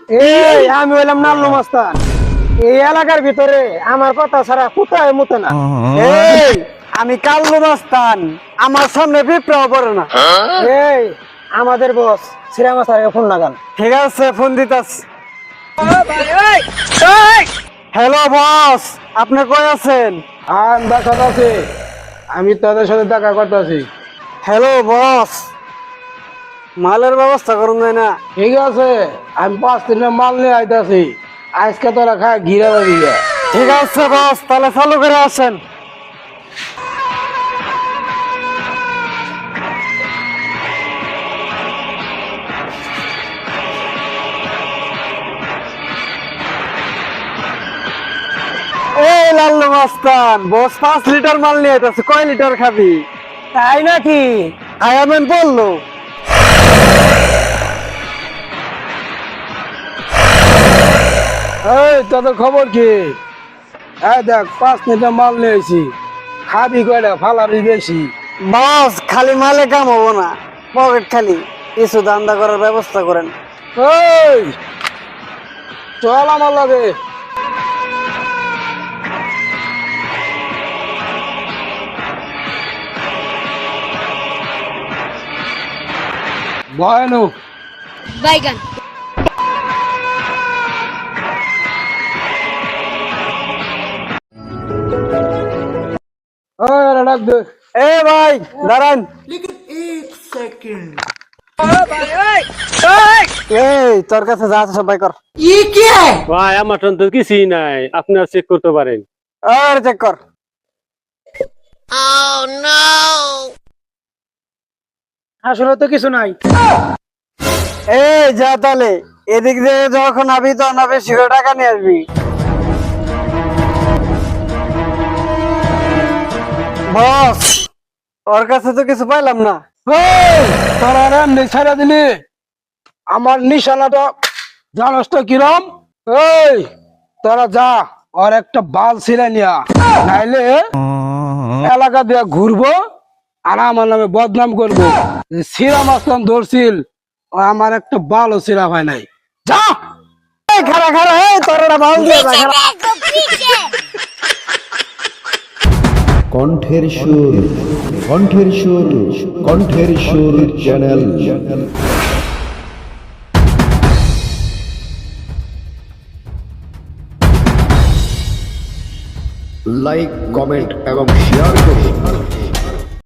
এই আমি হইলাম নাল্লু মাস্তান। এই এলাকার ভিতরে আমার কথা ছাড়া কোথায় মুতে না। এই আমি কাল্লু মাস্তান, আমার সামনে পিঁপড়াও পড়ে না। এই আমাদের বস শ্রীরাম স্যারকে ফোন লাগান। ঠিক আছে, ফোন দিতাস। হ্যালো বস, আপনি কই আছেন? আমি বাসাতে আছি, আমি তাদের সাথে দেখা করতেছি। হ্যালো বস, মালের ব্যবস্থা করুন যায় না? ঠিক আছে, আমি 5 দিনের মাল নিয়ে আইতাছি। আজকে তোরা খা ঘিরা যাবি। ঠিক আছে বস, তাহলে চালু করে আসেন। এই লাল্লু মাস্তান, বস 5 লিটার মাল নিয়ে আইতাছে, কয় লিটার খাবি? তাই নাকি? আয়ামেন বললো। এই তোদের খবর কি? এই দেখ 5 লিটার মাল নিয়ে আইছি। খাবি কয়টা, ফালাবি বেশি। বস খালি মালে কাম হবো না, পকেট খালি, কিছু দান্দা করার ব্যবস্থা করেন। এই চল আমার লাগে। বয়নু বাইগান। ওই ডাক দে। এ ভাই দাঁড়ান। এই তোর কাছে যা আছে সবাই কর। ভাই আমার তো কিছুই নাই, আপনারা চেক করতে পারেন। আর চেক কর। আসলে তো কিছু নাই। এই যা তাহলে, এদিক দিয়ে যখন আবি তখন বেশি করে টাকা নিয়ে আসবি। বস ওর কাছে তো কিছু পাইলাম না। এই তোরা এমনি ছেড়ে দিলি, আমার নিশানাটা জানোস তো কিরম? এই তোরা যা, আর একটা বাল ছিঁড়ে নিয়া, নাইলে এলাকা দিয়ে ঘুরবো আর আমার নামে বদনাম করবো। সিরা মাসলাম ধরছিল, ও আমার একটা বালও ছিঁড়া হয় নাই। যা এই খারা খারা, এই তোর একটা বাল দিয়ে যা, খারা। কণ্ঠের সুর, কণ্ঠের সুর, কণ্ঠের সুর চ্যানেল। লাইক, কমেন্ট এবং শেয়ার করুন।